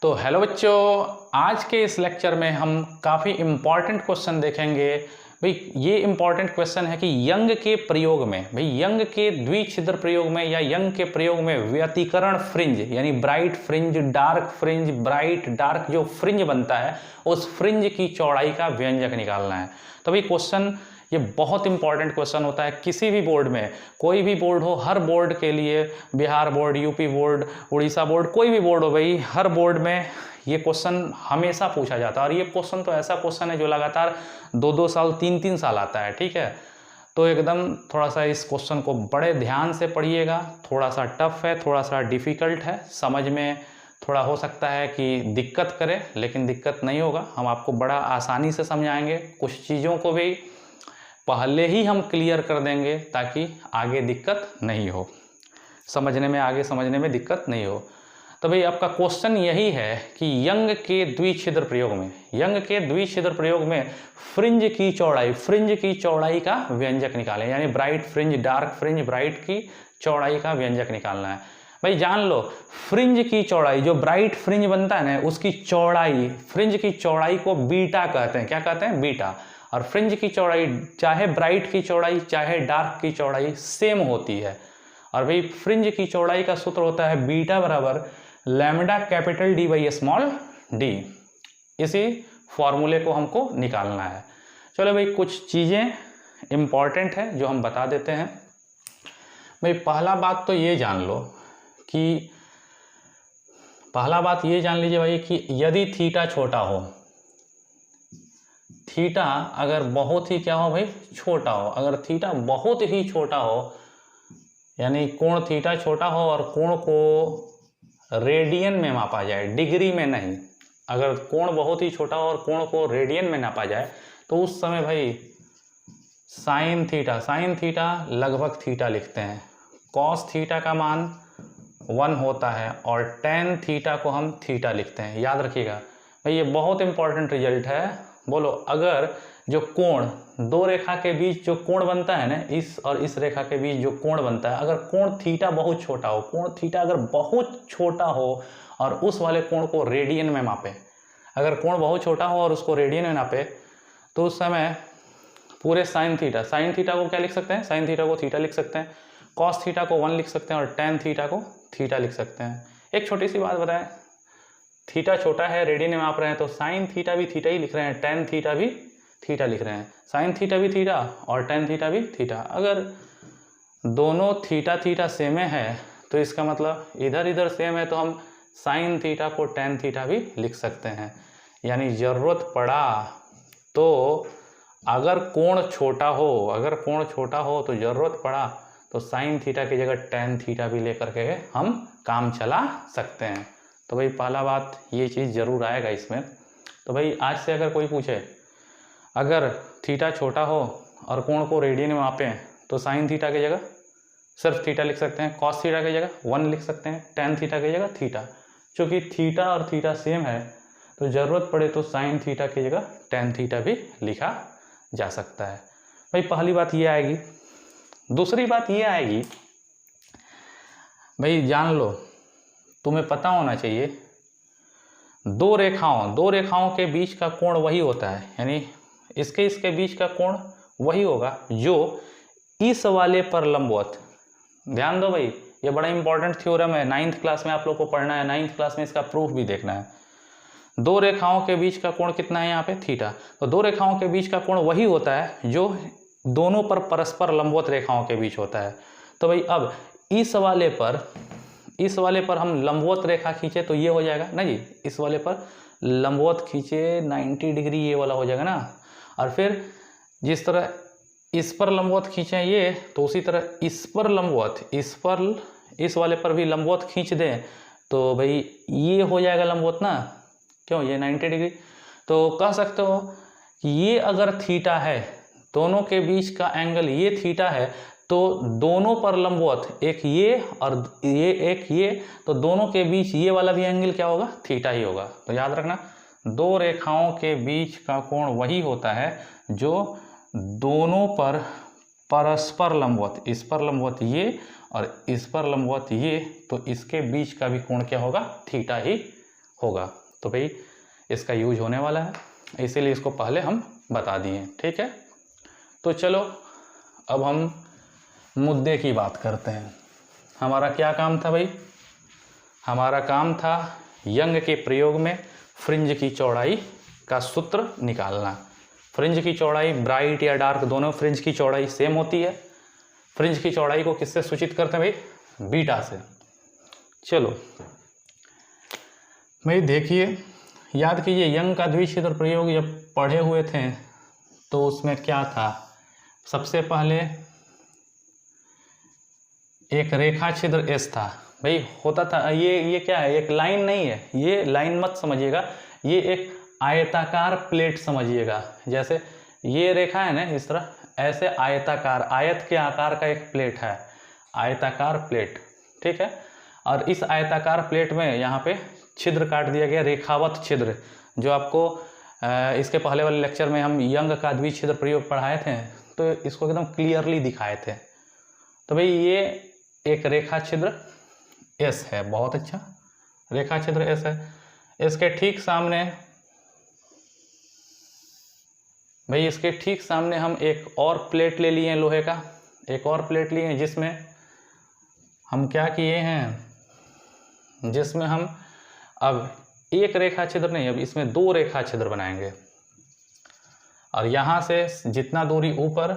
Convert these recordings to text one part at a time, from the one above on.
तो हेलो बच्चों, आज के इस लेक्चर में हम काफ़ी इम्पॉर्टेंट क्वेश्चन देखेंगे। भाई ये इम्पॉर्टेंट क्वेश्चन है कि यंग के प्रयोग में, भाई यंग के द्विछिद्र प्रयोग में या यंग के प्रयोग में व्यतिकरण फ्रिंज यानी bright fringe, dark fringe, bright dark जो फ्रिंज बनता है उस फ्रिंज की चौड़ाई का व्यंजक निकालना है। तो भाई क्वेश्चन ये बहुत इंपॉर्टेंट क्वेश्चन होता है किसी भी बोर्ड में, कोई भी बोर्ड हो, हर बोर्ड के लिए, Bihar board, UP board, Orissa board, कोई भी बोर्ड हो भाई, हर बोर्ड में ये क्वेश्चन हमेशा पूछा जाता है। और ये क्वेश्चन तो ऐसा क्वेश्चन है जो लगातार 2-2 साल 3-3 साल आता है, ठीक है। तो एकदम थोड़ा सा इस क्वेश्चन को बड़े ध्यान से पढ़िएगा। थोड़ा सा टफ है, थोड़ा सा डिफ़िकल्ट है, समझ में थोड़ा हो सकता है कि दिक्कत करे, लेकिन दिक्कत नहीं होगा। हम आपको बड़ा आसानी से समझाएंगे। कुछ चीज़ों को भी पहले ही हम क्लियर कर देंगे ताकि आगे दिक्कत नहीं हो, समझने में, आगे समझने में दिक्कत नहीं हो। तो भाई आपका क्वेश्चन यही है कि यंग के द्विछिद्र प्रयोग में, यंग के द्विछिद्र प्रयोग में फ्रिंज की चौड़ाई का व्यंजक निकालें, यानी bright fringe, dark fringe, bright की चौड़ाई का व्यंजक निकालना है। भाई जान लो, फ्रिंज की चौड़ाई, जो ब्राइट फ्रिंज बनता है ना, उसकी चौड़ाई, फ्रिंज की चौड़ाई को बीटा कहते हैं। क्या कहते हैं? बीटा। और फ्रिंज की चौड़ाई, चाहे ब्राइट की चौड़ाई चाहे डार्क की चौड़ाई सेम होती है। और भाई फ्रिंज की चौड़ाई का सूत्र होता है बीटा बराबर lambda capital D by small D. इसी फॉर्मूले को हमको निकालना है। चलो भाई कुछ चीज़ें इंपॉर्टेंट है जो हम बता देते हैं। भाई पहला बात तो ये जान लो कि, पहला बात ये जान लीजिए भाई कि यदि थीटा छोटा हो, थीटा अगर बहुत ही क्या हो भाई, छोटा हो, अगर थीटा बहुत ही छोटा हो, यानी कोण थीटा छोटा हो और कोण को रेडियन में मापा जाए, डिग्री में नहीं, अगर कोण बहुत ही छोटा हो और कोण को रेडियन में नापा जाए तो उस समय भाई साइन थीटा लगभग थीटा लिखते हैं। कॉस थीटा का मान 1 होता है और टेन थीटा को हम थीटा लिखते हैं। याद रखिएगा भाई, ये बहुत इंपॉर्टेंट रिजल्ट है। बोलो, अगर जो कोण, दो रेखा के बीच जो कोण बनता है ना, इस और इस रेखा के बीच जो कोण बनता है, अगर कोण थीटा बहुत छोटा हो, कोण थीटा अगर बहुत छोटा हो और उस वाले कोण को रेडियन में मापे, अगर कोण बहुत छोटा हो और उसको रेडियन में नापे, तो उस समय पूरे साइन थीटा को क्या लिख सकते हैं? साइन थीटा को थीटा लिख सकते हैं, कॉस थीटा को 1 लिख सकते हैं और टेन थीटा को थीटा लिख सकते हैं। एक छोटी सी बात बताएं, थीटा छोटा है, रेडियन में माप रहे हैं, तो साइन थीटा भी थीटा ही लिख रहे हैं, टेन थीटा भी थीटा लिख रहे हैं, साइन थीटा भी थीटा और टेन थीटा भी थीटा। अगर दोनों थीटा सेम है तो इसका मतलब इधर सेम है, तो हम साइन थीटा को टेन थीटा भी लिख सकते हैं। यानी ज़रूरत पड़ा तो, अगर कोण छोटा हो तो ज़रूरत पड़ा तो साइन थीटा की जगह टेन थीटा भी लेकर के हम काम चला सकते हैं। तो भाई पहला बात ये चीज़ ज़रूर आएगा इसमें। तो भाई आज से अगर कोई पूछे, अगर थीटा छोटा हो और कोण को रेडियन में मापें, तो साइन थीटा की जगह सिर्फ थीटा लिख सकते हैं, कॉस थीटा की जगह 1 लिख सकते हैं, टेन थीटा की जगह थीटा। क्योंकि थीटा और थीटा सेम है तो ज़रूरत पड़े तो साइन थीटा की जगह टेन थीटा भी लिखा जा सकता है। भाई पहली बात ये आएगी। दूसरी बात ये आएगी, भाई जान लो, तुम्हें पता होना चाहिए, दो रेखाओं के बीच का कोण वही होता है, यानी इसके बीच का कोण वही होगा जो इस वाले पर लंबवत। ध्यान दो भाई, ये बड़ा इंपॉर्टेंट थ्योरम है, 9th क्लास में आप लोग को पढ़ना है, 9th क्लास में इसका प्रूफ भी देखना है। दो रेखाओं के बीच का कोण कितना है यहाँ पे? थीटा। तो दो रेखाओं के बीच का कोण वही होता है जो दोनों पर परस्पर लंबवत रेखाओं के बीच होता है। तो भाई अब इस वाले पर हम लंबवत रेखा खींचे तो ये हो जाएगा ना जी, इस वाले पर लंबवत खींचे 90 डिग्री, ये वाला हो जाएगा ना। और फिर जिस तरह इस पर लंबवत खींचे ये, तो उसी तरह इस पर लंबवत, इस वाले पर भी लंबवत खींच दें तो भाई ये हो जाएगा लंबवत ना, क्यों? ये 90 डिग्री। तो कह सकते हो कि ये अगर थीटा है, दोनों के बीच का एंगल ये थीटा है, तो दोनों पर लंबवत, एक ये और ये, एक ये, तो दोनों के बीच ये वाला भी एंगल क्या होगा? थीटा ही होगा। तो याद रखना, दो रेखाओं के बीच का कोण वही होता है जो दोनों पर परस्पर लंबवत, इस पर लंबवत ये और इस पर लंबवत ये, तो इसके बीच का भी कोण क्या होगा? थीटा ही होगा। तो भाई इसका यूज होने वाला है, इसीलिए इसको पहले हम बता दिए, ठीक है। तो चलो अब हम मुद्दे की बात करते हैं। हमारा क्या काम था भाई? हमारा काम था यंग के प्रयोग में फ्रिंज की चौड़ाई का सूत्र निकालना। फ्रिंज की चौड़ाई ब्राइट या डार्क दोनों फ्रिंज की चौड़ाई सेम होती है। फ्रिंज की चौड़ाई को किससे सूचित करते हैं भाई? बीटा से। चलो भाई देखिए, याद कीजिए यंग का द्विछिद्र प्रयोग जब पढ़े हुए थे तो उसमें क्या था? सबसे पहले एक रेखा छिद्र एस था भाई, होता था। ये क्या है? एक लाइन नहीं है, ये लाइन मत समझिएगा, ये एक आयताकार प्लेट समझिएगा। जैसे ये रेखा है ना इस तरह, ऐसे आयताकार, आयत के आकार का एक प्लेट है, आयताकार प्लेट, ठीक है। और इस आयताकार प्लेट में यहाँ पे छिद्र काट दिया गया, रेखावत छिद्र, जो आपको इसके पहले वाले लेक्चर में हम यंग का द्विछिद्र प्रयोग पढ़ाए थे तो इसको एकदम क्लियरली दिखाए थे। तो भाई ये एक रेखा छिद्र एस है, बहुत अच्छा, रेखा छिद्र एस है। इसके ठीक सामने भाई, इसके ठीक सामने हम एक और प्लेट ले लिए हैं लोहे का, एक और प्लेट लिए हैं जिसमें हम क्या किए हैं, जिसमें हम अब एक रेखा छिद्र नहीं, अब इसमें दो रेखा छिद्र बनाएंगे। और यहाँ से जितना दूरी ऊपर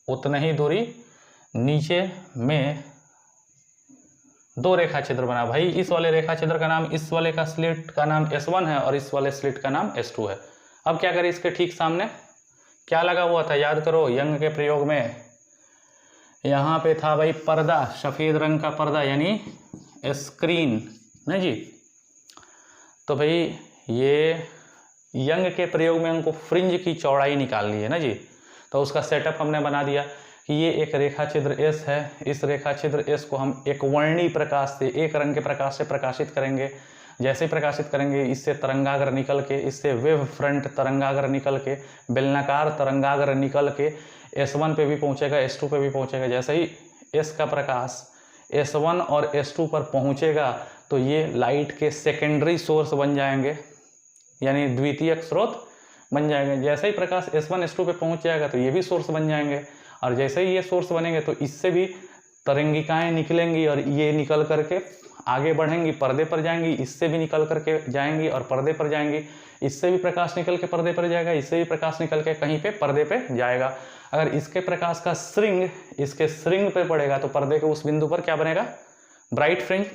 उतना ही दूरी नीचे में दो रेखा छिद्र बना। भाई इस वाले रेखा छिद्र का नाम, इस वाले का स्लिट का नाम S1 है और इस वाले स्लिट का नाम S2 है। अब क्या करें, इसके ठीक सामने क्या लगा हुआ था? याद करो, यंग के प्रयोग में यहाँ पे था भाई पर्दा, सफ़ेद रंग का पर्दा यानी स्क्रीन, ना जी। तो भाई ये यंग के प्रयोग में हमको फ्रिंज की चौड़ाई निकालनी है ना जी। तो उसका सेटअप हमने बना दिया कि ये एक रेखा छिद्र एस है, इस रेखा छिद्र एस को हम एक वर्णी प्रकाश से, एक रंग के प्रकाश से प्रकाशित करेंगे। जैसे प्रकाशित करेंगे इससे तरंगाग्र निकल के, इससे वेव फ्रंट तरंगाग्र निकल के, बेलनाकार तरंगाग्र निकल के S1 पे भी पहुंचेगा, S2 पे भी पहुंचेगा। जैसे ही S का प्रकाश S1 और S2 पर पहुंचेगा तो ये लाइट के सेकेंडरी सोर्स बन जाएंगे, यानी द्वितीयक स्रोत बन जाएंगे। जैसे ही प्रकाश S1 S2 पे पहुंच जाएगा तो ये भी सोर्स बन जाएंगे, और जैसे ही ये सोर्स बनेंगे तो इससे भी तरंगिकाएं निकलेंगी और ये निकल करके आगे बढ़ेंगी, पर्दे पर जाएंगी, इससे भी निकल करके जाएंगी और पर्दे पर जाएंगी, इससे भी प्रकाश निकल के पर्दे पर जाएगा, इससे भी प्रकाश निकल के कहीं पे पर्दे पे जाएगा। अगर इसके प्रकाश का श्रिंग इसके श्रिंग पे पड़ेगा तो पर्दे के उस बिंदु पर क्या बनेगा? Bright fringe.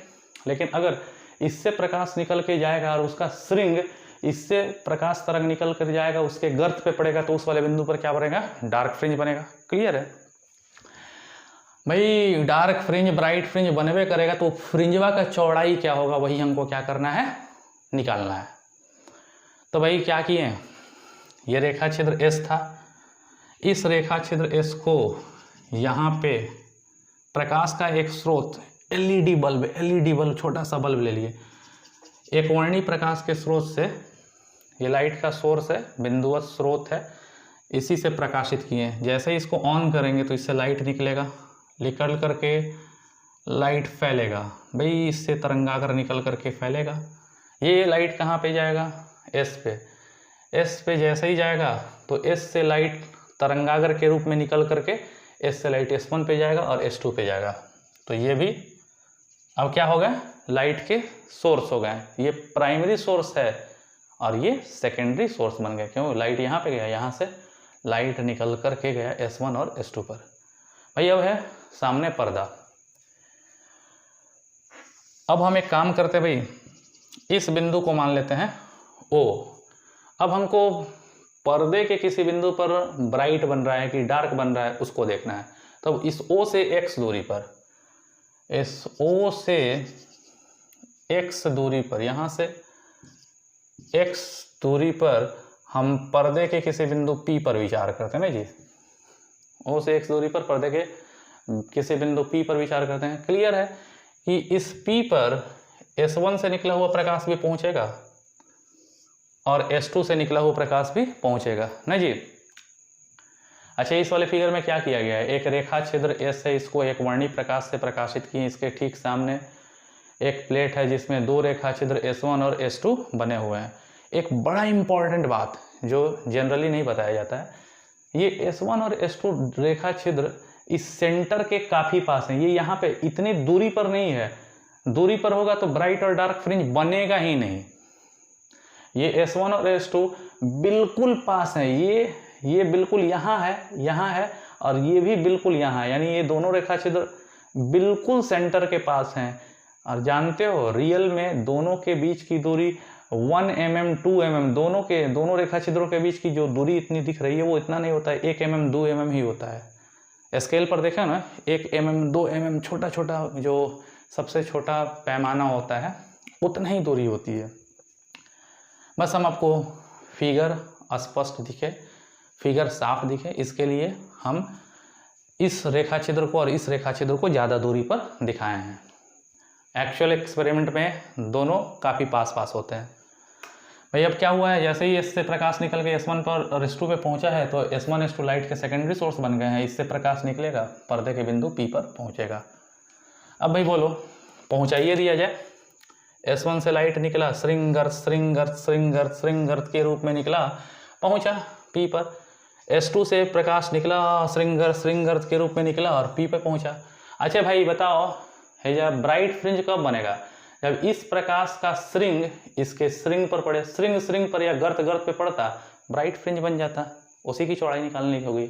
लेकिन अगर इससे प्रकाश निकल के जाएगा और उसका श्रिंग इससे प्रकाश तरंग निकल कर जाएगा, उसके गर्त पे पड़ेगा तो उस वाले बिंदु पर क्या बनेगा? डार्क फ्रिंज बनेगा। क्लियर है भाई? डार्क फ्रिंज ब्राइट फ्रिंज बनवे करेगा तो फ्रिंजवा का चौड़ाई क्या होगा, वही हमको क्या करना है? निकालना है। तो भाई क्या किए, ये रेखा छिद्र एस था, इस रेखा छिद्र एस को यहाँ पे प्रकाश का एक स्रोत एलईडी बल्ब, छोटा सा बल्ब ले लिए, एक वर्णी प्रकाश के स्रोत से, ये लाइट का सोर्स है, बिंदुवत स्रोत है, इसी से प्रकाशित किए। जैसे ही इसको ऑन करेंगे तो इससे लाइट निकलेगा, निकल करके लाइट फैलेगा भाई, इससे तरंगाग्र निकल करके फैलेगा। ये लाइट कहाँ पे जाएगा? एस पे। एस पे जैसे ही जाएगा तो एस से लाइट तरंगाग्र के रूप में निकल करके एस से लाइट S1 पे जाएगा और S2 पे जाएगा। तो ये भी अब क्या हो गया? लाइट के सोर्स हो गए। ये प्राइमरी सोर्स है और ये सेकेंडरी सोर्स बन गया। क्यों? लाइट यहाँ पे गया, यहाँ से लाइट निकल करके गया S1 और S2 पर। भाई अब है सामने पर्दा। अब हम एक काम करते भाई, इस बिंदु को मान लेते हैं O। अब हमको पर्दे के किसी बिंदु पर ब्राइट बन रहा है कि डार्क बन रहा है उसको देखना है। तब इस O से X दूरी पर, इस O से X दूरी पर, यहाँ से X दूरी पर हम पर्दे के किसी बिंदु P पर विचार करते हैं ना जी। O से X दूरी पर पर्दे के किसी बिंदु P पर विचार करते हैं। क्लियर है कि इस P पर S1 से निकला हुआ प्रकाश भी पहुंचेगा और S2 से निकला हुआ प्रकाश भी पहुंचेगा ना जी। अच्छा, इस वाले फिगर में क्या किया गया है? एक रेखा छिद्र S है, इसको एक वर्णी प्रकाश से प्रकाशित किए। इसके ठीक सामने एक प्लेट है जिसमें दो रेखा छिद्र S1 और S2 बने हुए हैं। एक बड़ा इंपॉर्टेंट बात जो जनरली नहीं बताया जाता है, ये S1 और S2 रेखा छिद्र इस सेंटर के काफ़ी पास हैं। ये यहाँ पे इतनी दूरी पर नहीं है, दूरी पर होगा तो ब्राइट और डार्क फ्रिंज बनेगा ही नहीं। ये S1 और S2 बिल्कुल पास हैं, ये बिल्कुल यहाँ है और ये भी बिल्कुल यहाँ है, यानी ये दोनों रेखा छिद्र बिल्कुल सेंटर के पास हैं। और जानते हो रियल में दोनों के बीच की दूरी 1 mm 2 mm दोनों रेखा छिद्रों के बीच की जो दूरी इतनी दिख रही है वो इतना नहीं होता है, 1 mm 2 mm ही होता है। स्केल पर देखें ना, 1 mm 2 mm छोटा छोटा जो सबसे छोटा पैमाना होता है उतना ही दूरी होती है। बस हम आपको फिगर स्पष्ट दिखे, फिगर साफ दिखे, इसके लिए हम इस रेखा छिद्र को और इस रेखा छिद्र को ज़्यादा दूरी पर दिखाए हैं। एक्चुअल एक्सपेरिमेंट में दोनों काफ़ी पास होते हैं। भाई अब क्या हुआ है, जैसे ही इससे प्रकाश निकल के S1 पर और S2 पे पहुंचा है तो S1 S2 लाइट के सेकेंडरी सोर्स बन गए हैं। इससे प्रकाश निकलेगा, पर्दे के बिंदु P पर पहुंचेगा। अब भाई बोलो, पहुंचाइए दिया जाए। S1 से लाइट निकला, श्रृंगर्त के रूप में निकला, पहुंचा P पर। S2 से प्रकाश निकला, श्रृंगर्त के रूप में निकला और P पर पहुंचा। अच्छा भाई बताओ, है जब ब्राइट फ्रिंज कब बनेगा? जब इस प्रकाश का श्रृंग इसके श्रृंग पर पड़े, श्रृंग पर या गर्त पे पड़ता, ब्राइट फ्रिंज बन जाता, उसी की चौड़ाई निकालनी होगी।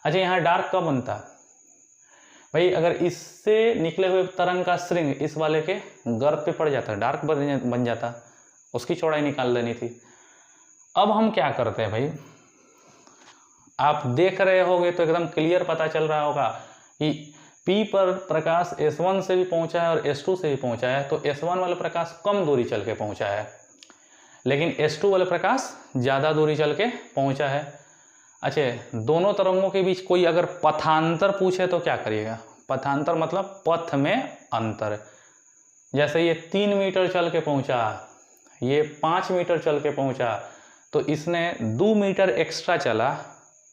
अच्छा यहाँ डार्क कब बनता? भाई अगर इससे निकले हुए तरंग का श्रृंग इस वाले के गर्त पे पड़ जाता, डार्क बन जाता, उसकी चौड़ाई निकाल लेनी थी। अब हम क्या करते हैं भाई, आप देख रहे होगे तो एकदम क्लियर पता चल रहा होगा कि P पर प्रकाश S1 से भी पहुंचा है और S2 से भी पहुंचा है, तो S1 वाला प्रकाश कम दूरी चल के पहुंचा है, लेकिन S2 वाला प्रकाश ज़्यादा दूरी चल के पहुंचा है। अच्छा, दोनों तरंगों के बीच कोई अगर पथांतर पूछे तो क्या करिएगा? पथांतर मतलब पथ में अंतर। जैसे ये 3 मीटर चल के पहुंचा, ये 5 मीटर चल के पहुंचा, तो इसने 2 मीटर एक्स्ट्रा चला,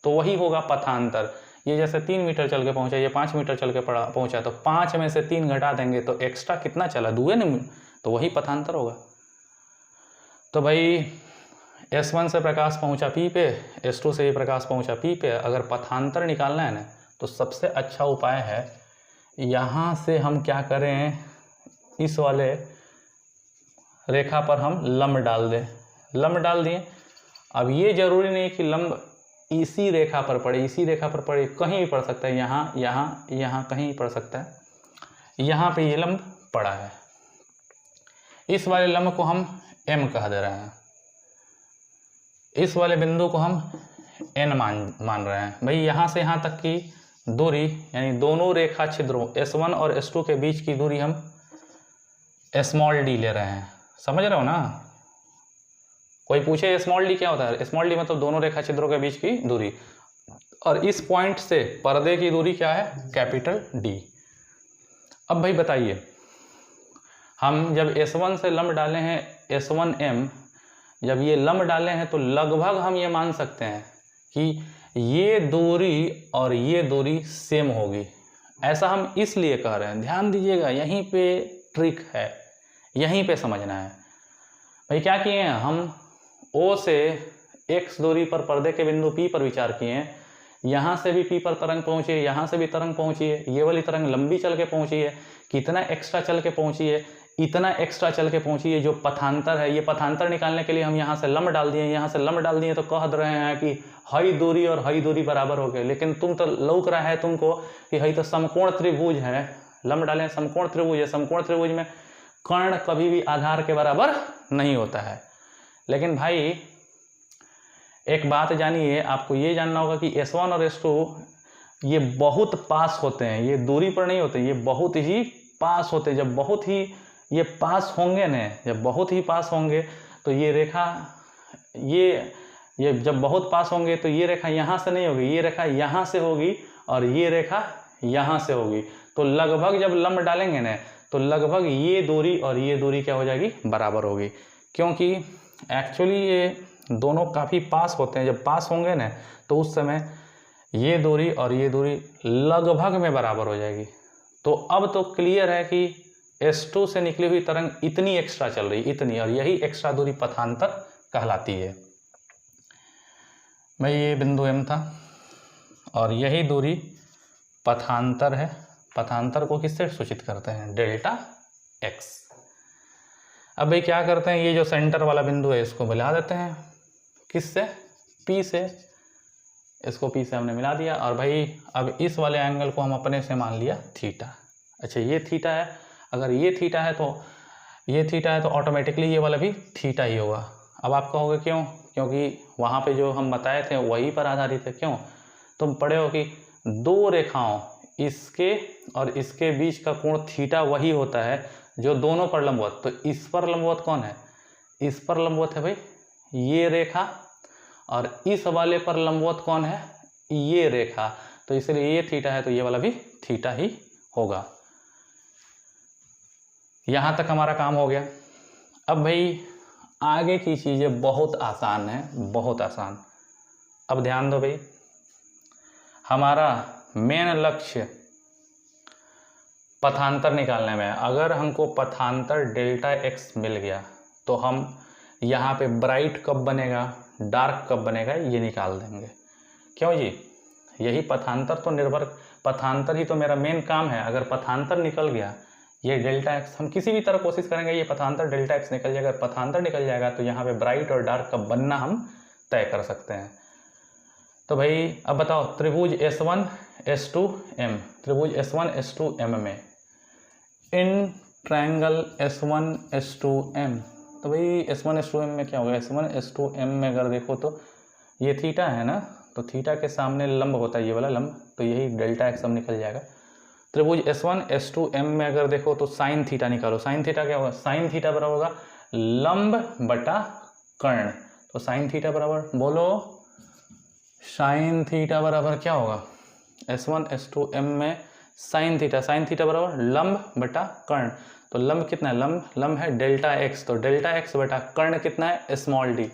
तो वही होगा पथांतर। ये जैसे 3 मीटर चल के पहुंचा, ये 5 मीटर चल के पहुंचा, तो 5 में से 3 घटा देंगे तो एक्स्ट्रा कितना चला? 2 है ना, तो वही पथांतर होगा। तो भाई S1 से प्रकाश पहुंचा P पे, S2 से भी प्रकाश पहुंचा P पे। अगर पथांतर निकालना है ना तो सबसे अच्छा उपाय है, यहाँ से हम क्या करें, इस वाले रेखा पर हम लंब डाल दें। लंब डाल दिए। अब ये जरूरी नहीं कि लंब इसी रेखा पर पड़े, इसी रेखा पर पड़े, कहीं भी पड़ सकता है, यहाँ कहीं भी पड़ सकता है। यहाँ पे ये लंब पड़ा है, इस वाले लंब को हम M कह दे रहे हैं, इस वाले बिंदु को हम N मान रहे हैं। भाई यहाँ से यहाँ तक की दूरी, यानी दोनों रेखा छिद्रों S1 और S2 के बीच की दूरी हम d ले रहे हैं। समझ रहे हो ना? कोई पूछे d क्या होता है? d मतलब दोनों रेखा छिद्रों के बीच की दूरी, और इस पॉइंट से पर्दे की दूरी क्या है? D। अब भाई बताइए, हम जब S1 से लंब डाले हैं S1M, जब ये लंब डाले हैं तो लगभग हम ये मान सकते हैं कि ये दूरी और ये दूरी सेम होगी। ऐसा हम इसलिए कह रहे हैं, ध्यान दीजिएगा, यहीं पे ट्रिक है, यहीं पे समझना है। भाई क्या किए हैं, हम O से X दूरी पर पर्दे के बिंदु P पर विचार किए हैं। यहाँ से भी P पर तरंग पहुँची है, यहाँ से भी तरंग पहुँची है, ये वाली तरंग लंबी चल के पहुँची है। कितना एक्स्ट्रा चल के पहुँची है? इतना एक्स्ट्रा चल के पहुँची है जो पथांतर है। ये पथांतर निकालने के लिए हम यहाँ से लंब डाल दिए, यहाँ से लंब डाल दिए, तो कह रहे हैं कि हई दूरी और हई दूरी बराबर हो गए। लेकिन तुम तो लौक रहा है तुमको कि हई तो समकोण त्रिभुज है, लंब डालें समकोण त्रिभुज है, समकोण त्रिभुज में कर्ण कभी भी आधार के बराबर नहीं होता है। लेकिन भाई एक बात जानिए, आपको ये जानना होगा कि S1 और S2 ये बहुत पास होते हैं, ये दूरी पर नहीं होते, ये बहुत ही पास होते हैं। जब बहुत ही ये पास होंगे न, जब बहुत ही पास होंगे तो ये रेखा, ये जब बहुत पास होंगे तो ये रेखा यहाँ से नहीं होगी, ये रेखा यहाँ से होगी और ये रेखा यहाँ से होगी। तो लगभग जब लंब डालेंगे न तो लगभग ये दूरी और ये दूरी क्या हो जाएगी? बराबर होगी, क्योंकि एक्चुअली ये दोनों काफ़ी पास होते हैं। जब पास होंगे ना तो उस समय ये दूरी और ये दूरी लगभग में बराबर हो जाएगी। तो अब तो क्लियर है कि S2 से निकली हुई तरंग इतनी एक्स्ट्रा चल रही, इतनी, और यही एक्स्ट्रा दूरी पथांतर कहलाती है। भाई ये बिंदु M था और यही दूरी पथांतर है। पथांतर को किससे सूचित करते हैं? Delta x। अब भाई क्या करते हैं, ये जो सेंटर वाला बिंदु है इसको मिला देते हैं, किससे? P से। इसको P से हमने मिला दिया, और भाई अब इस वाले एंगल को हम अपने से मान लिया थीटा। अच्छा ये थीटा है, अगर ये थीटा है तो ये थीटा है तो ऑटोमेटिकली ये वाला भी थीटा ही होगा। अब आप कहोगे क्यों? क्योंकि वहाँ पे जो हम बताए थे वही पर आधारित है। क्यों? तुम पढ़े हो कि दो रेखाओं, इसके और इसके बीच का कोण थीटा वही होता है जो दोनों पर लंबवत। तो इस पर लंबवत कौन है? इस पर लंबवत है भाई ये रेखा, और इस वाले पर लंबवत कौन है? ये रेखा। तो इसलिए ये थीटा है तो ये वाला भी थीटा ही होगा। यहाँ तक हमारा काम हो गया। अब भाई आगे की चीज़ें बहुत आसान है, बहुत आसान। अब ध्यान दो भाई, हमारा मेन लक्ष्य पथांतर निकालने में है। अगर हमको पथांतर डेल्टा एक्स मिल गया तो हम यहाँ पे ब्राइट कब बनेगा, डार्क कब बनेगा, ये निकाल देंगे। क्यों जी? यही पथांतर तो निर्भर, पथांतर ही तो मेरा मेन काम है। अगर पथांतर निकल गया, ये डेल्टा एक्स, हम किसी भी तरह कोशिश करेंगे ये पथांतर डेल्टा एक्स निकल जाएगा। अगर पथांतर निकल जाएगा तो यहाँ पे ब्राइट और डार्क कब बनना हम तय कर सकते हैं। तो भाई अब बताओ, त्रिभुज S1 S2 M, त्रिभुज S1 S2 M में in triangle S1 S2 M, तो भाई S1 S2 M में क्या होगा? S1 S2 M में अगर देखो तो ये थीटा है ना, तो थीटा के सामने लंब होता है ये वाला लंब, तो यही डेल्टा एक्स हम निकल जाएगा। त्रिभुज S1 S2 M में अगर देखो तो साइन थीटा निकालो। साइन थीटा क्या होगा? साइन थीटा बराबर होगा लंब बटा कर्ण। तो साइन थीटा बराबर, बोलो, साइन थीटा बराबर क्या होगा? S1 S2 M में साइन थीटा बराबर लंब बटा कर्ण। तो लंब कितना है? लंब है डेल्टा एक्स, तो डेल्टा एक्स बटा कर्ण कितना है? Small D,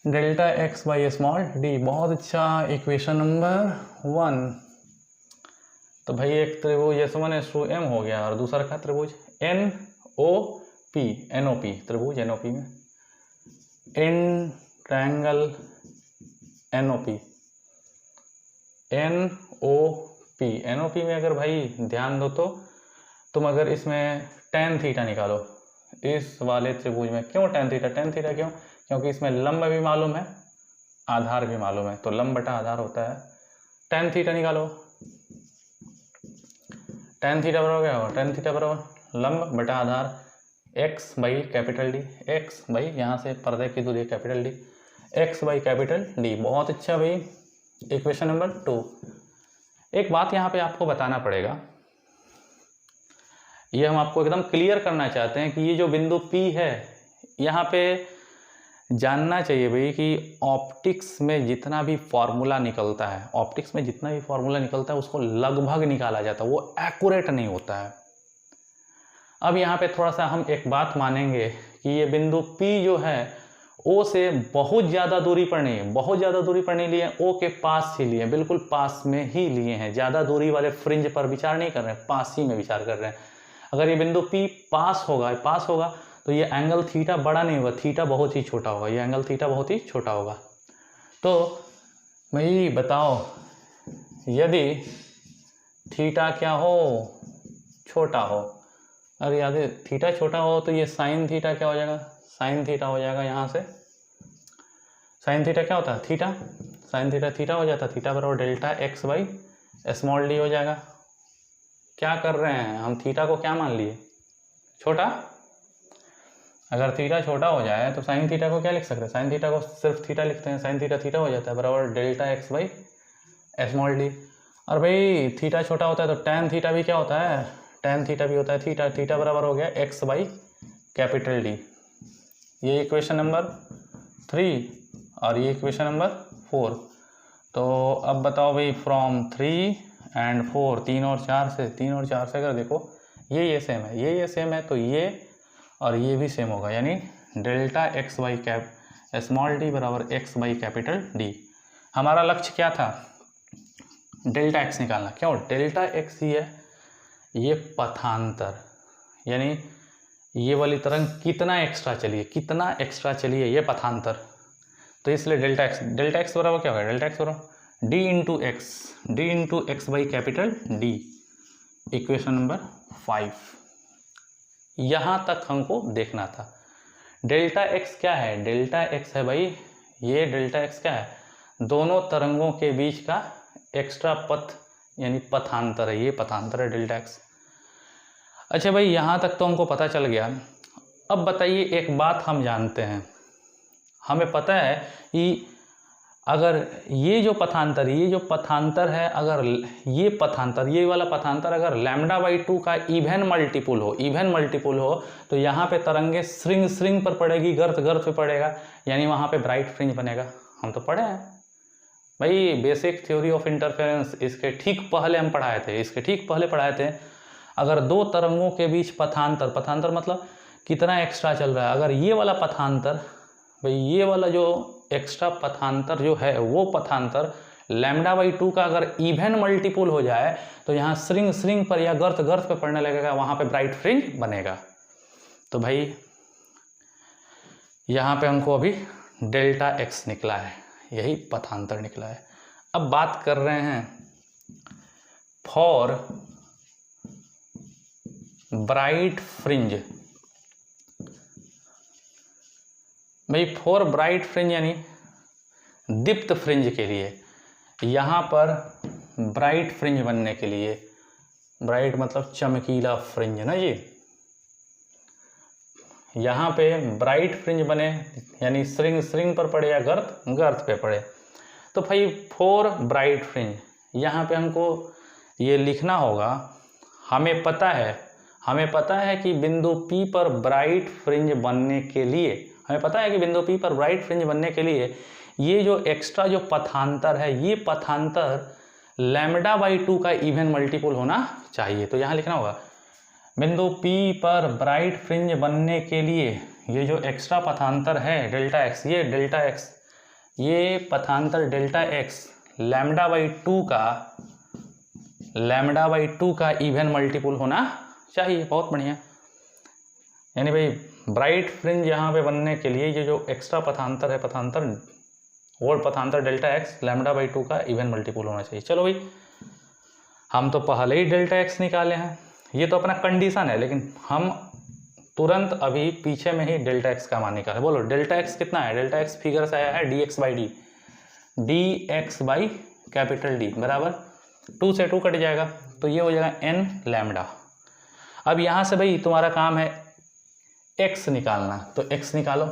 delta x by small D. बहुत अच्छा, इक्वेशन नंबर 1। तो भाई एक त्रिभुज S1 S2 M हो गया, और दूसरा का त्रिभुज NOP, त्रिभुज NOP में इन ट्रायंगल NOP में अगर भाई ध्यान दो तो तुम अगर इसमें tan थीटा निकालो इस वाले त्रिभुज में। क्यों tan थीटा? tan थीटा क्यों? क्योंकि इसमें लंब भी मालूम है, आधार भी मालूम है, तो लंब बटा आधार होता है। tan थीटा निकालो, tan थीटा बराबर क्या होगा? tan थीटा बराबर लंब बटा आधार x by capital D, x by, यहाँ से पर्दे की दूरी capital D, x by capital D. बहुत अच्छा भाई, इक्वेशन नंबर 2। एक बात यहाँ पे आपको बताना पड़ेगा, ये हम आपको एकदम क्लियर करना चाहते हैं कि ये जो बिंदु P है, यहाँ पे जानना चाहिए भाई कि ऑप्टिक्स में जितना भी फॉर्मूला निकलता है, उसको लगभग निकाला जाता है, वो एक्यूरेट नहीं होता है। अब यहाँ पे थोड़ा सा हम एक बात मानेंगे कि ये बिंदु P जो है O से बहुत ज़्यादा दूरी पर नहीं है, लिए O के पास ही लिए, बिल्कुल पास में ही लिए हैं, ज़्यादा दूरी वाले फ्रिंज पर विचार नहीं कर रहे हैं, पास ही में विचार कर रहे हैं। अगर ये बिंदु P पास होगा तो ये एंगल थीटा बड़ा नहीं होगा, थीटा बहुत ही छोटा होगा, ये एंगल थीटा बहुत ही छोटा होगा। तो भाई बताओ, यदि थीटा क्या हो? छोटा हो। अगर याद है थीटा छोटा हो तो ये साइन थीटा क्या हो जाएगा? साइन थीटा हो जाएगा। यहाँ से साइन थीटा क्या होता है? थीटा, साइन थीटा हो जाता है, थीटा बराबर delta x by small D हो जाएगा। क्या कर रहे हैं हम? थीटा को क्या मान लिए? छोटा। अगर थीटा छोटा हो जाए तो साइन थीटा को क्या लिख सकते हैं? साइन थीटा को सिर्फ थीटा लिखते हैं, साइन थीटा हो जाता है बराबर delta x by small D. और भाई थीटा छोटा होता है तो tan थीटा भी क्या होता है? tan थीटा भी होता है थीटा बराबर हो गया x बाई कैपिटल डी। ये इक्वेशन नंबर 3 और ये इक्वेशन नंबर 4। तो अब बताओ भाई, फ्रॉम 3 एंड 4, 3 और 4 से अगर देखो ये सेम है, ये सेम है, तो ये और ये भी सेम होगा, यानी delta x by small D बराबर x बाई कैपिटल डी। हमारा लक्ष्य क्या था? डेल्टा एक्स निकालना। क्यों? डेल्टा एक्स ही है ये पथांतर, यानी ये वाली तरंग कितना एक्स्ट्रा चली है ये पथांतर, तो इसलिए डेल्टा एक्स बराबर क्या होगा, डेल्टा एक्स बराबर D into x by capital D, equation number 5। यहाँ तक हमको देखना था। डेल्टा एक्स क्या है, डेल्टा एक्स है भाई, ये डेल्टा एक्स क्या है, दोनों तरंगों के बीच का एक्स्ट्रा पथ यानी पथांतर है, ये पथांतर है डेल्टा एक्स। अच्छा भाई यहाँ तक तो हमको पता चल गया। अब बताइए एक बात हम जानते हैं, हमें पता है कि अगर ये जो पथांतर है, अगर ये वाला पथांतर अगर लैम्डा बाई 2 का इवन मल्टीपुल हो तो यहाँ पे तरंगे श्रिंग पर पड़ेगी, गर्त पे पड़ेगा, यानी वहाँ पे ब्राइट फ्रिंज बनेगा। हम तो पढ़े हैं भाई बेसिक थ्योरी ऑफ इंटरफेरेंस, इसके ठीक पहले हम पढ़ाए थे। अगर दो तरंगों के बीच पथांतर मतलब कितना एक्स्ट्रा चल रहा है, अगर ये वाला पथांतर भाई, ये वाला जो एक्स्ट्रा पथांतर जो है वो पथांतर लैम्डा बाई 2 का अगर इवन मल्टीपुल हो जाए तो यहाँ श्रिंग पर या गर्त पे पड़ने लगेगा, वहाँ पे ब्राइट फ्रिंज बनेगा। तो भाई यहाँ पे हमको अभी डेल्टा एक्स निकला है, यही पथांतर निकला है। अब बात कर रहे हैं फॉर ब्राइट फ्रिंज। भाई फॉर ब्राइट फ्रिंज यानी दीप्त फ्रिंज के लिए, यहाँ पर ब्राइट फ्रिंज बनने के लिए, ब्राइट मतलब चमकीला फ्रिंज ना जी, यहाँ पे ब्राइट फ्रिंज बने यानी श्रिंग पर पड़े या गर्त पे पड़े। तो भाई फॉर ब्राइट फ्रिंज यहाँ पे हमको ये लिखना होगा, हमें पता है कि बिंदु P पर ब्राइट फ्रिंज बनने के लिए ये जो एक्स्ट्रा जो पथांतर है, ये पथांतर लैम्डा बाई 2 का इवन मल्टीपुल होना चाहिए। तो यहाँ लिखना होगा बिंदु P पर ब्राइट फ्रिंज बनने के लिए ये जो एक्स्ट्रा पथांतर है डेल्टा एक्स, ये पथांतर डेल्टा एक्स लैम्डा बाई 2 का इवन मल्टीपुल होना चाहिए। बहुत बढ़िया। यानी भाई ब्राइट फ्रिंज यहाँ पे बनने के लिए ये जो एक्स्ट्रा पथांतर है, पथांतर डेल्टा एक्स लैम्डा बाई 2 का इवन मल्टीपुल होना चाहिए। चलो भाई हम तो पहले ही डेल्टा एक्स निकाले हैं, ये तो अपना कंडीशन है, लेकिन हम तुरंत अभी पीछे में ही डेल्टा एक्स का मान निकाले। बोलो डेल्टा एक्स कितना है, डेल्टा एक्स फिगर से आया है dx बाई कैपिटल D बराबर 2 से 2 कट जाएगा, तो ये हो जाएगा n लैम्डा। अब यहाँ से भाई तुम्हारा काम है x निकालना, तो x निकालो।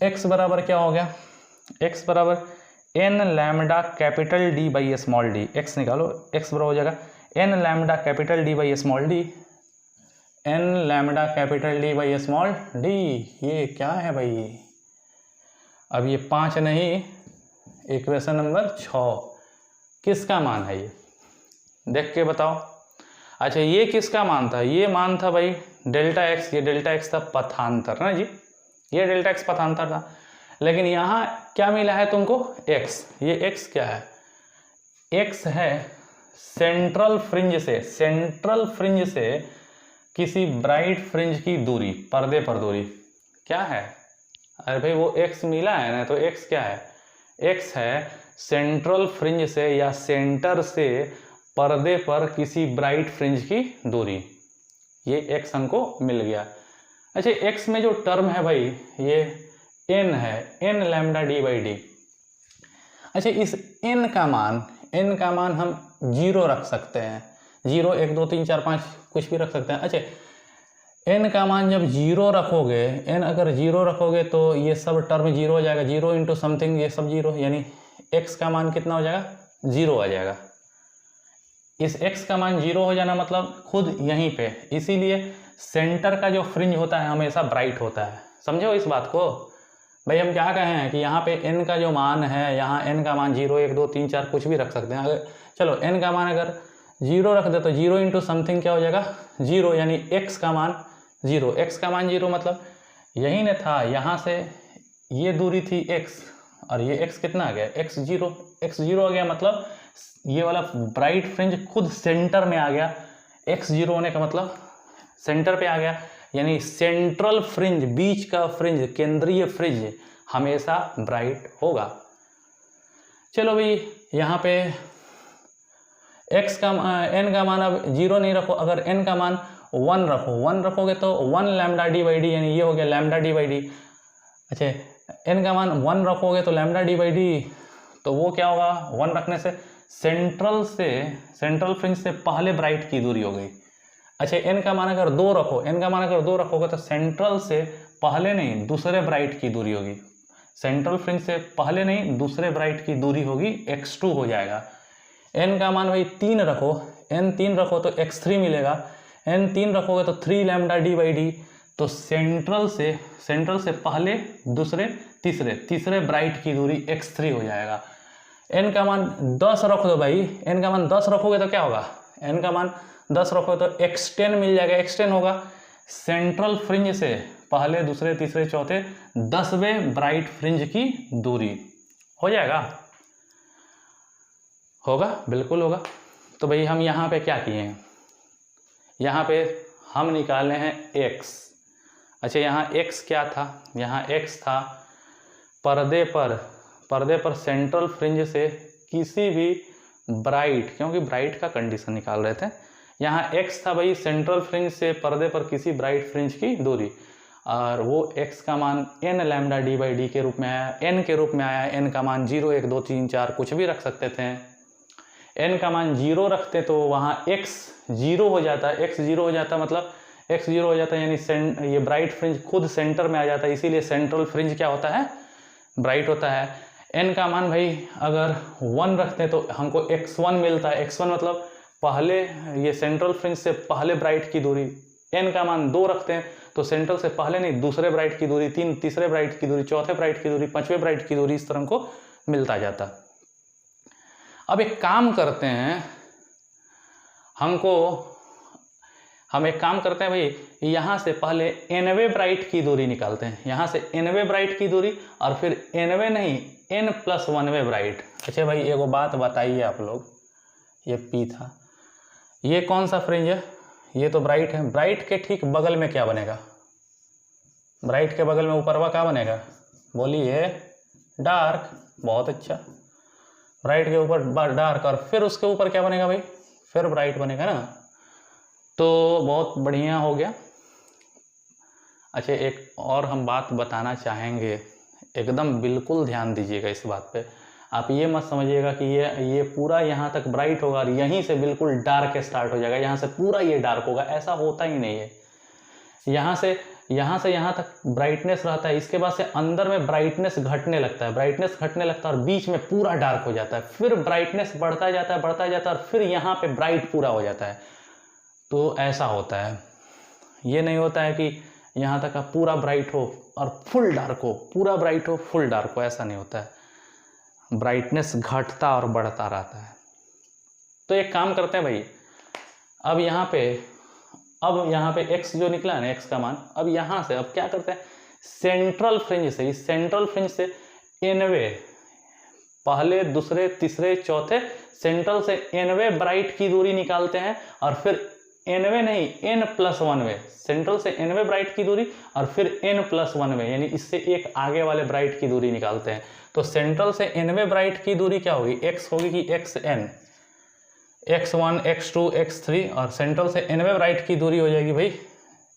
x बराबर क्या हो गया, x बराबर n lambda capital D by small d। x निकालो, x बराबर हो जाएगा n lambda capital D by small d, n lambda capital D by small d। ये क्या है भाई, अब ये 5 नहीं, इक्वेशन नंबर 6 किसका मान है, ये देख के बताओ। अच्छा ये किसका मान था, ये मान था भाई डेल्टा एक्स, ये डेल्टा एक्स था पथांतर ना जी, ये डेल्टा एक्स पथांतर था। लेकिन यहाँ क्या मिला है तुमको, x। ये x क्या है, x है सेंट्रल फ्रिंज से किसी ब्राइट फ्रिंज की दूरी, पर्दे पर दूरी क्या है। अरे भाई वो x मिला है ना, तो x क्या है, x है सेंट्रल फ्रिंज से या सेंटर से पर्दे पर किसी ब्राइट फ्रिंज की दूरी, ये x हमको मिल गया। अच्छा x में जो टर्म है भाई ये n है, n lambda d by D. अच्छा इस n का मान हम 0 रख सकते हैं, 0 1 2 3 4 5 कुछ भी रख सकते हैं। अच्छा n का मान जब 0 रखोगे, n अगर 0 रखोगे तो ये सब टर्म 0 हो जाएगा, 0 इंटू समथिंग ये सब 0, यानी x का मान कितना हो जाएगा, 0 आ जाएगा। इस x का मान 0 हो जाना मतलब खुद यहीं पे, इसीलिए सेंटर का जो फ्रिंज होता है हमेशा ब्राइट होता है। समझो इस बात को भाई, हम क्या कहें हैं कि यहाँ पे n का जो मान है, यहाँ n का मान 0 1 2 3 4 कुछ भी रख सकते हैं। अगर चलो n का मान अगर 0 रख दे तो 0 इंटू समथिंग क्या हो जाएगा, 0, यानी x का मान 0। x का मान 0 मतलब यही न था, यहाँ से ये दूरी थी x और ये x कितना आ गया, x 0 आ गया, मतलब ये वाला ब्राइट फ्रिंज खुद सेंटर में आ गया। x 0 होने का मतलब सेंटर पे आ गया, यानी सेंट्रल फ्रिंज, बीच का फ्रिंज, केंद्रीय फ्रिंज हमेशा ब्राइट होगा। चलो भाई यहाँ पे n का मान अब 0 नहीं रखो, अगर n का मान 1 रखो, 1 रखोगे तो 1 लैम्डा डी बाई डी, यानी ये हो गया लैम्डा डी बाई डी। अच्छा, n का मान 1 रखोगे तो लैम्डा डी बाई डी, तो वो क्या होगा, 1 रखने से सेंट्रल फ्रिंज से पहले ब्राइट की दूरी हो गई। अच्छा, n का मान अगर 2 रखो, n का मान अगर 2 रखोगे तो सेंट्रल से पहले नहीं दूसरे ब्राइट की दूरी होगी, सेंट्रल फ्रिंज से पहले नहीं दूसरे ब्राइट की दूरी होगी, x2 हो जाएगा। n का मान भाई 3 रखो, n 3 रखो तो x3 मिलेगा, n 3 रखोगे तो 3 लैम्डा डी बाई डी, तो सेंट्रल से पहले दूसरे तीसरे ब्राइट की दूरी x3 हो जाएगा। n का मान 10 रख दो भाई, n का मान 10 रखोगे तो क्या होगा, n का मान 10 रखोगे तो x10 मिल जाएगा, x10 होगा सेंट्रल फ्रिंज से पहले दूसरे तीसरे चौथे 10वें ब्राइट फ्रिंज की दूरी हो जाएगा, होगा, बिल्कुल होगा। तो भाई हम यहाँ पे क्या किए हैं, यहाँ पे हम निकाले हैं x। अच्छा, यहाँ x क्या था, यहाँ x था पर्दे पर सेंट्रल फ्रिंज से किसी भी ब्राइट, क्योंकि ब्राइट का कंडीशन निकाल रहे थे, यहाँ x था भाई सेंट्रल फ्रिंज से पर्दे पर किसी ब्राइट फ्रिंज की दूरी, और वो x का मान n lambda D by D के रूप में आया, n के रूप में आया, n का मान 0 1 2 3 4 कुछ भी रख सकते थे। n का मान 0 रखते तो वहाँ x 0 हो जाता, x 0 हो जाता मतलब x 0 हो जाता, यानी ये ब्राइट फ्रिंज खुद सेंटर में आ जाता है, इसीलिए सेंट्रल फ्रिंज क्या होता है, ब्राइट होता है। n का मान भाई अगर 1 रखते तो हमको x1 मिलता है, x1 मतलब पहले ये सेंट्रल फ्रिंज से पहले ब्राइट की दूरी। n का मान 2 रखते हैं तो सेंट्रल से पहले नहीं दूसरे ब्राइट की दूरी, तीसरे ब्राइट की दूरी, चौथे ब्राइट की दूरी, 5वें ब्राइट की दूरी, इस तरह को मिलता जाता। अब एक काम करते हैं, हम एक काम करते हैं भाई, यहाँ से पहले nवें ब्राइट की दूरी निकालते हैं, यहाँ से nवें ब्राइट की दूरी और फिर nवें नहीं n+1वें ब्राइट। अच्छा भाई एगो बात बताइए आप लोग, ये p था, ये कौन सा फ्रिंज है, ये तो ब्राइट है, ब्राइट के ठीक बगल में क्या बनेगा, ब्राइट के बगल में ऊपरवा क्या बनेगा, बोलिए, डार्क। बहुत अच्छा, ब्राइट के ऊपर डार्क और फिर उसके ऊपर क्या बनेगा भाई, फिर ब्राइट बनेगा ना, तो बहुत बढ़िया हो गया। अच्छा, एक और हम बात बताना चाहेंगे, एकदम बिल्कुल ध्यान दीजिएगा इस बात पे, आप ये मत समझिएगा कि ये पूरा यहाँ तक ब्राइट होगा और यहीं से बिल्कुल डार्क स्टार्ट हो जाएगा, यहाँ से पूरा ये डार्क होगा, ऐसा होता ही नहीं है। यहाँ से यहाँ तक ब्राइटनेस रहता है, इसके बाद से अंदर में ब्राइटनेस घटने लगता है, और बीच में पूरा डार्क हो जाता है, फिर ब्राइटनेस बढ़ता जाता है और फिर यहाँ पे ब्राइट पूरा हो जाता है। तो ऐसा होता है, ये नहीं होता है कि यहाँ तक का पूरा ब्राइट हो और फुल डार्क हो, पूरा ब्राइट हो फुल डार्क हो, ऐसा नहीं होता है, ब्राइटनेस घटता और बढ़ता रहता है। तो एक काम करते हैं भाई, अब यहाँ पे x जो निकला है ना, x का मान, अब यहाँ से अब क्या करते हैं, सेंट्रल फ्रिंज से, इस सेंट्रल फ्रिंज से nवें पहले दूसरे तीसरे चौथे सेंट्रल से nवें ब्राइट की दूरी निकालते हैं और फिर nवें नहीं n+1वें, सेंट्रल से nवें ब्राइट की दूरी और फिर n+1वें, यानी इससे एक आगे वाले ब्राइट की दूरी निकालते हैं। तो सेंट्रल से nवें ब्राइट की दूरी क्या होगी, x होगी कि xn, x1 x2 x3, और सेंट्रल से nवें ब्राइट की दूरी हो जाएगी भाई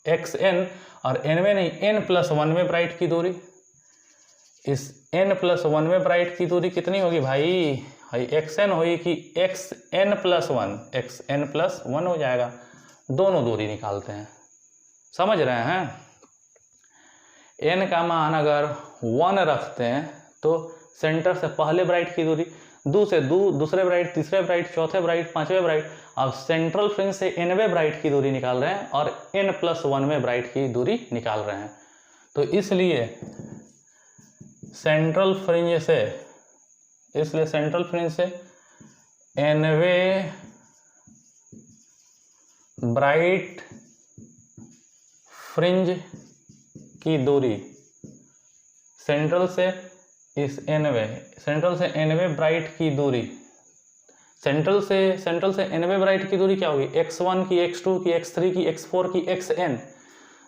xn, और nवें नहीं n+1वें ब्राइट की दूरी। इस n+1वें ब्राइट की दूरी कितनी होगी भाई, xn होगी कि xn+1, xn+1 हो जाएगा, दोनों दूरी निकालते हैं, समझ रहे हैं। n का मान अगर 1 रखते हैं तो सेंटर से पहले ब्राइट की दूरी, दूसरे ब्राइट, तीसरे ब्राइट, चौथे ब्राइट, 5वें ब्राइट, अब सेंट्रल फ्रिंज से nवें ब्राइट की दूरी निकाल रहे हैं और n+1वें ब्राइट की दूरी निकाल रहे हैं। तो इसलिए सेंट्रल फ्रिंज से nवें ब्राइट फ्रिंज की दूरी, सेंट्रल से nवें ब्राइट की दूरी, सेंट्रल से nवे ब्राइट की दूरी क्या होगी, x1 की, x2 की, x3 की, x4 की, xn।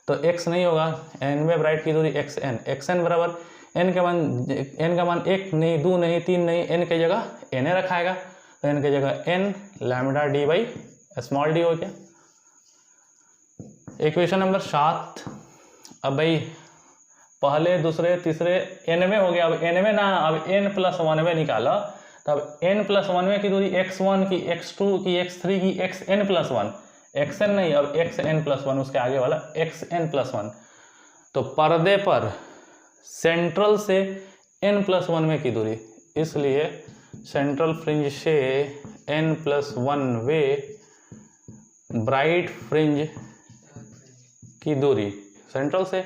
तो x नहीं होगा, nवे ब्राइट की दूरी xn बराबर n का मान 1 नहीं, 2 नहीं, 3 नहीं, n की जगह na रखाएगा, तो n की जगह n lambda D by small D हो गया। Equation number 7। अब भाई पहले दूसरे तीसरे nवे हो गया, अब nवे ना, अब n प्लस 1वे निकाला, तो अब n प्लस 1वे की दूरी x1 की, x2 की, x3 की, xn प्लस 1, xn नहीं, अब xn प्लस 1, उसके आगे वाला xn प्लस 1। तो पर्दे पर सेंट्रल से n प्लस 1वे की दूरी, इसलिए सेंट्रल फ्रिंज से n प्लस 1वे ब्राइट फ्रिंज की दूरी, सेंट्रल से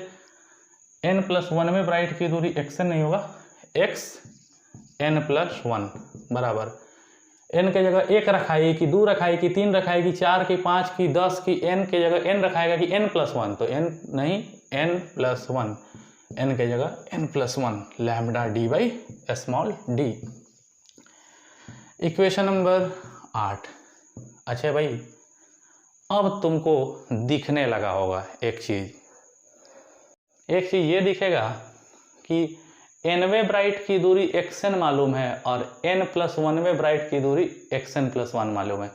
n प्लस 1वे ब्राइट की दूरी xn नहीं होगा, xn प्लस 1 बराबर n की जगह 1 रखाएगी कि 2 रखाएगी कि 3 रखाएगी, 4 की, 5 की, 10 की, n की जगह n रखाएगा कि n प्लस 1, तो n नहीं, n प्लस 1, n की जगह n plus 1 lambda D by small D. Equation number 8। अच्छा भाई, अब तुमको दिखने लगा होगा एक चीज ये दिखेगा कि nवे ब्राइट की दूरी xn मालूम है और n प्लस 1वे ब्राइट की दूरी xn प्लस 1 मालूम है,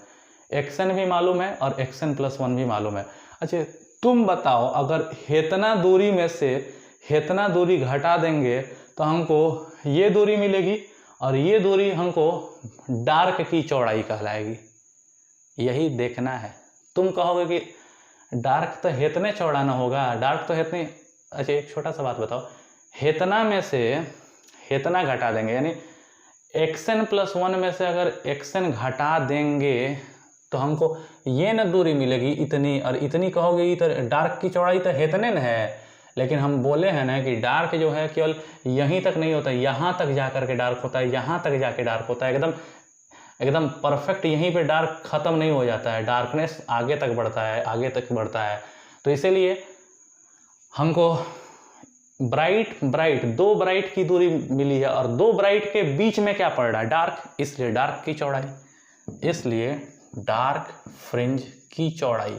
xn भी मालूम है और xn प्लस 1 भी मालूम है। अच्छा तुम बताओ, अगर इतना दूरी में से इतना दूरी घटा देंगे तो हमको ये दूरी मिलेगी और ये दूरी हमको डार्क की चौड़ाई कहलाएगी। यही देखना है। तुम कहोगे कि डार्क तो इतने चौड़ा ना होगा, डार्क तो इतने। अच्छा एक छोटा सा बात बताओ, इतना में से इतना घटा देंगे, यानी xn प्लस 1 में से अगर xn घटा देंगे तो हमको ये न दूरी मिलेगी इतनी, और इतनी कहोगे तो डार्क की चौड़ाई तो इतने न है। लेकिन हम बोले हैं ना कि डार्क जो है केवल यहीं तक नहीं होता, यहाँ तक जाकर के डार्क होता है, यहाँ तक जाके डार्क होता है, एकदम परफेक्ट यहीं पे डार्क खत्म नहीं हो जाता है, डार्कनेस आगे तक बढ़ता है, आगे तक बढ़ता है। तो इसीलिए हमको ब्राइट दो ब्राइट की दूरी मिली है और दो ब्राइट के बीच में क्या पड़ रहा है, डार्क, इसलिए डार्क की चौड़ाई, इसलिए डार्क फ्रिंज की चौड़ाई।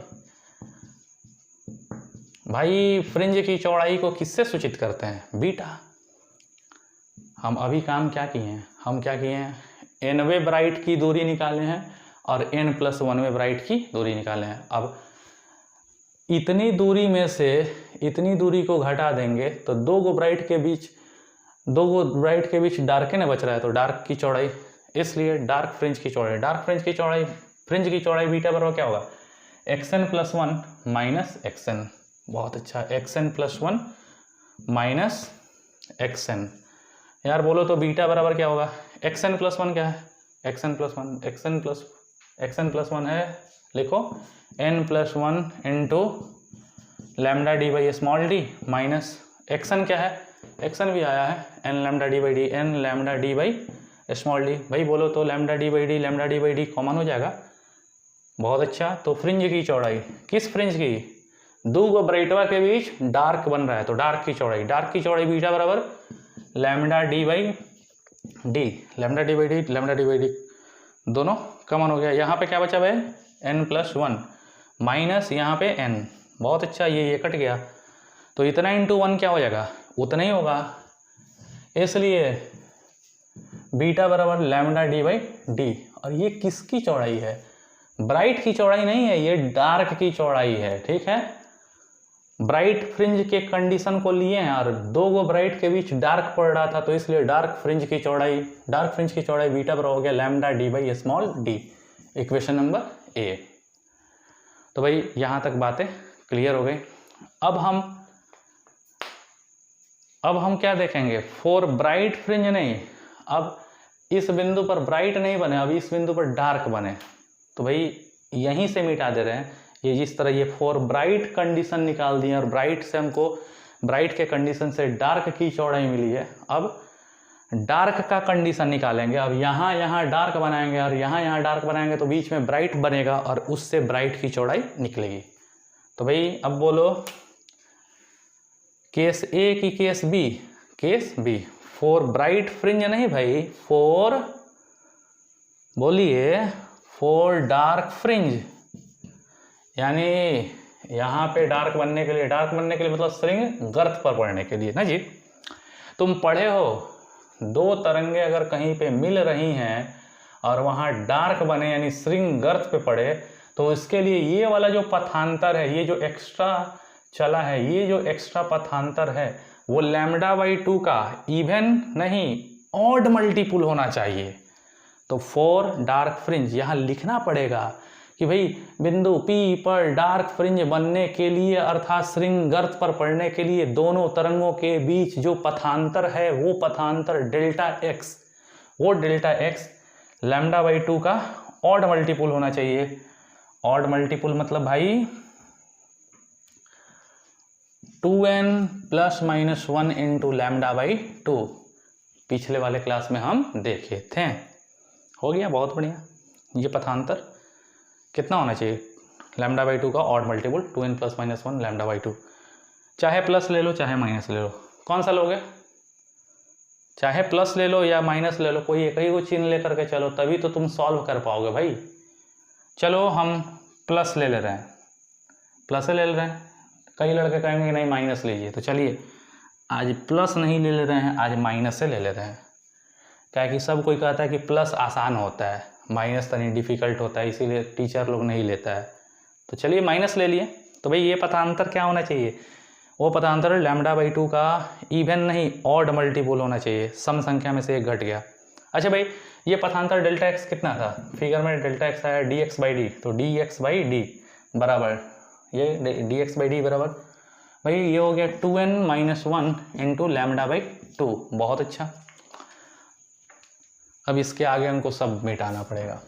भाई फ्रिंज की चौड़ाई को किससे सूचित करते हैं, बीटा। हम अभी काम क्या किए हैं, हम क्या किए हैं, nवे ब्राइट की दूरी निकाले हैं और n प्लस 1वे ब्राइट की दूरी निकाले हैं। अब इतनी दूरी में से इतनी दूरी को घटा देंगे तो दो गो ब्राइट के बीच डार्क ने बच रहा है, तो डार्क की चौड़ाई, इसलिए डार्क फ्रिंज की चौड़ाई, फ्रिंज की चौड़ाई बीटा बराबर क्या होगा, xn प्लस 1 माइनस xn। बहुत अच्छा, xn प्लस 1 माइनस xn। यार बोलो तो बीटा बराबर क्या होगा, xn प्लस 1 क्या है, xn प्लस 1 है, लिखो n plus 1 into lambda D by small D minus xn क्या है, xn भी आया है n lambda D by D, n lambda D by small D. भाई बोलो तो lambda D by D common हो जाएगा। बहुत अच्छा, तो फ्रिंज की चौड़ाई, किस फ्रिंज की, दो गो ब्राइटवा के बीच डार्क बन रहा है, तो डार्क की चौड़ाई बीटा बराबर लैम्डा डी बाई डी दोनों कॉमन हो गया। यहाँ पे क्या बचा भाई, n प्लस 1 माइनस यहाँ पे n। बहुत अच्छा, ये कट गया, तो इतना इंटू 1 क्या हो जाएगा, उतना ही होगा, इसलिए बीटा बराबर लैम्डा डी बाई डी। और ये किसकी चौड़ाई है, ब्राइट की चौड़ाई नहीं है, ये डार्क की चौड़ाई है, ठीक है। ब्राइट फ्रिंज के कंडीशन को लिए हैं और दो गो ब्राइट के बीच डार्क पड़ रहा था, तो इसलिए डार्क फ्रिंज की चौड़ाई बीटा बराबर हो गया lambda D by small D. Equation number A. तो भाई यहाँ तक बातें क्लियर हो गई। अब हम क्या देखेंगे, फॉर ब्राइट फ्रिंज नहीं, अब इस बिंदु पर ब्राइट नहीं बने, अब इस बिंदु पर डार्क बने, तो भाई यहीं से मिटा दे रहे हैं। ये जिस तरह ये फॉर ब्राइट कंडीशन निकाल दिए और ब्राइट से हमको ब्राइट के कंडीशन से डार्क की चौड़ाई मिली है, अब डार्क का कंडीशन निकालेंगे। अब यहाँ डार्क बनाएंगे और यहाँ डार्क बनाएंगे, तो बीच में ब्राइट बनेगा और उससे ब्राइट की चौड़ाई निकलेगी। तो भाई अब बोलो केस ए की case B, for bright fringe नहीं भाई, फॉर बोलिए फॉर डार्क फ्रिंज, यानी यहाँ पे डार्क बनने के लिए, डार्क बनने के लिए मतलब श्रृंग गर्त पर पड़ने के लिए ना जी। तुम पढ़े हो दो तरंगे अगर कहीं पे मिल रही हैं और वहाँ डार्क बने यानी श्रृंग गर्त पे पड़े, तो इसके लिए ये वाला जो पथांतर है, ये जो एक्स्ट्रा चला है, ये जो एक्स्ट्रा पथांतर है वो λ/2 का इवन नहीं ऑड मल्टीपुल होना चाहिए। तो फॉर डार्क फ्रिंज यहाँ लिखना पड़ेगा कि भाई बिंदु P पर डार्क फ्रिंज बनने के लिए अर्थात श्रृंग गर्त पर पड़ने के लिए दोनों तरंगों के बीच जो पथांतर है वो पथांतर Δx, वो Δx λ/2 का ऑड मल्टीपुल होना चाहिए। ऑड मल्टीपुल मतलब भाई 2n + -1 इंटू λ/2, पिछले वाले क्लास में हम देखे थे। हो गया, बहुत बढ़िया। ये पथांतर कितना होना चाहिए, λ/2 का ऑड मल्टीपुल 2n + -1 λ/2। चाहे प्लस ले लो चाहे माइनस ले लो, कौन सा लोगे, चाहे प्लस ले लो या माइनस ले लो, कोई एक ही को चिन्ह लेकर के चलो, तभी तो तुम सॉल्व कर पाओगे भाई। चलो हम प्लस ले रहे हैं, प्लस ले रहे हैं, कई लड़के कहेंगे कि नहीं माइनस लीजिए, तो चलिए आज प्लस नहीं ले रहे हैं, आज माइनस से ले रहे हैं। क्या कि सब कोई कहता है कि प्लस आसान होता है, माइनस तनी डिफ़िकल्ट होता है, इसीलिए टीचर लोग नहीं लेता है। तो चलिए माइनस ले लिए। तो भाई ये पथांतर क्या होना चाहिए, वो पथांतर λ/2 का इवन नहीं ऑड मल्टीपुल होना चाहिए, सम संख्या में से एक घट गया। अच्छा भाई ये पथांतर Δx कितना था, फिगर में Δx आया dx/d, तो dx/d बराबर ये dx/d बराबर भाई ये हो गया 2n - 1 इंटू λ/2। बहुत अच्छा। अब इसके आगे हमको सब मिटाना पड़ेगा।